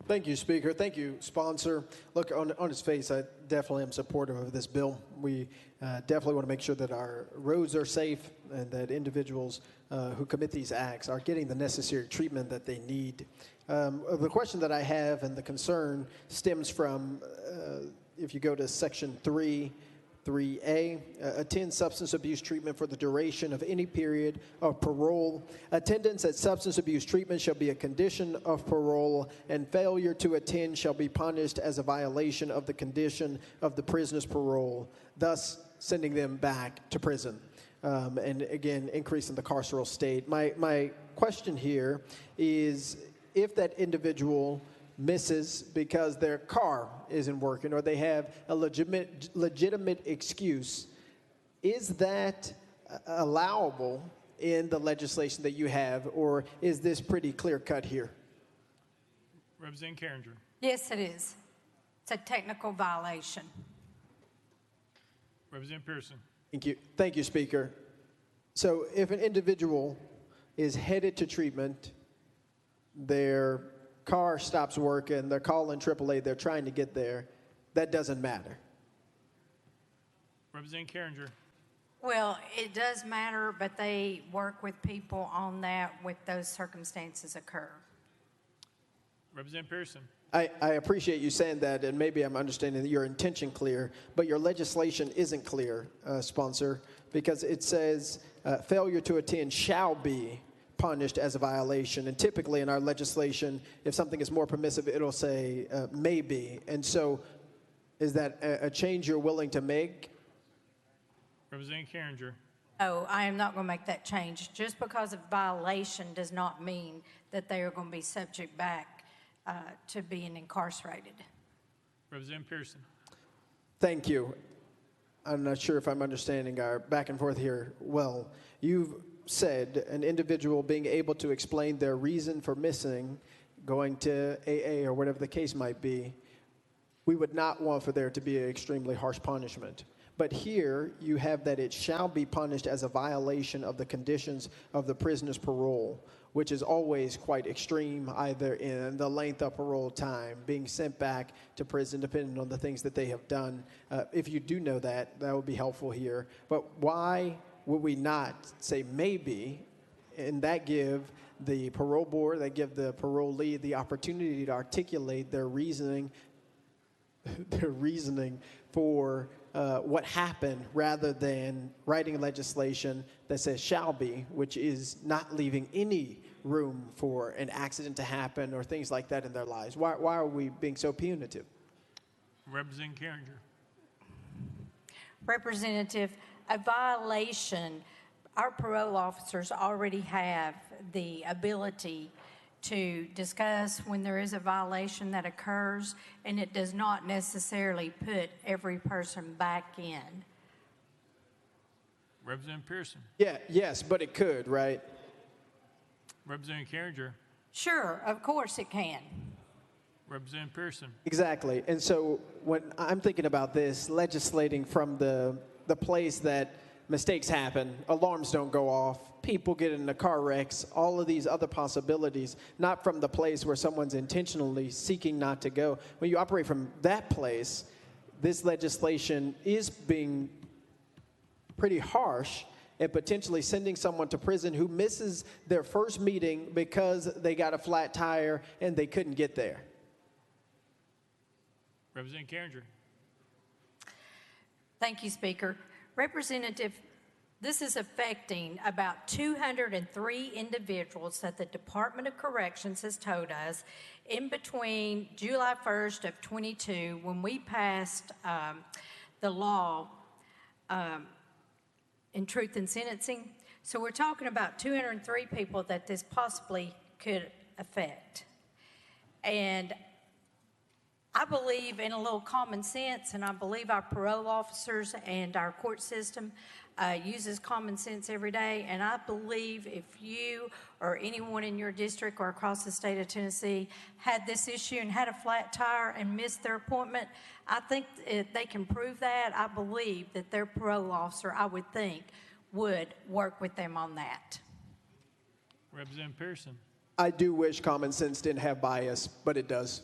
Thank you, Speaker. Thank you, sponsor. Look, on its face, I definitely am supportive of this bill. We definitely want to make sure that our roads are safe and that individuals who commit these acts are getting the necessary treatment that they need. The question that I have and the concern stems from, if you go to Section 3A, attend substance abuse treatment for the duration of any period of parole. Attendance at substance abuse treatment shall be a condition of parole, and failure to attend shall be punished as a violation of the condition of the prisoner's parole, thus sending them back to prison. And again, increasing the carceral state. My question here is, if that individual misses because their car isn't working or they have a legitimate excuse, is that allowable in the legislation that you have, or is this pretty clear cut here? Representative Carringer. Yes, it is. It's a technical violation. Representative Pearson. Thank you, Speaker. So if an individual is headed to treatment, their car stops working, they're calling AAA, they're trying to get there, that doesn't matter. Representative Carringer. Well, it does matter, but they work with people on that with those circumstances occur. Representative Pearson. I appreciate you saying that, and maybe I'm understanding your intention clear, but your legislation isn't clear, sponsor, because it says failure to attend shall be punished as a violation. And typically in our legislation, if something is more permissive, it'll say may be. And so is that a change you're willing to make? Representative Carringer. Oh, I am not going to make that change. Just because of violation does not mean that they are going to be subject back to being incarcerated. Representative Pearson. Thank you. I'm not sure if I'm understanding our back and forth here well. You've said an individual being able to explain their reason for missing, going to AA or whatever the case might be, we would not want for there to be an extremely harsh punishment. But here you have that it shall be punished as a violation of the conditions of the prisoner's parole, which is always quite extreme, either in the length of parole time, being sent back to prison, depending on the things that they have done. If you do know that, that would be helpful here. But why would we not say maybe, and that give the parole board, that give the parolee the opportunity to articulate their reasoning for what happened, rather than writing legislation that says shall be, which is not leaving any room for an accident to happen or things like that in their lives. Why are we being so punitive? Representative Carringer. Representative, a violation, our parole officers already have the ability to discuss when there is a violation that occurs, and it does not necessarily put every person back in. Representative Pearson. Yes, but it could, right? Representative Carringer. Sure, of course it can. Representative Pearson. Exactly. And so when I'm thinking about this, legislating from the place that mistakes happen, alarms don't go off, people get into car wrecks, all of these other possibilities, not from the place where someone's intentionally seeking not to go. When you operate from that place, this legislation is being pretty harsh and potentially sending someone to prison who misses their first meeting because they got a flat tire and they couldn't get there. Representative Carringer. Thank you, Speaker. Representative, this is affecting about 203 individuals that the Department of Corrections has told us in between July 1st of 22, when we passed the law in truth and sentencing. So we're talking about 203 people that this possibly could affect. And I believe in a little common sense, and I believe our parole officers and our court system uses common sense every day. And I believe if you or anyone in your district or across the state of Tennessee had this issue and had a flat tire and missed their appointment, I think if they can prove that, I believe that their parole officer, I would think, would work with them on that. Representative Pearson. I do wish common sense didn't have bias, but it does.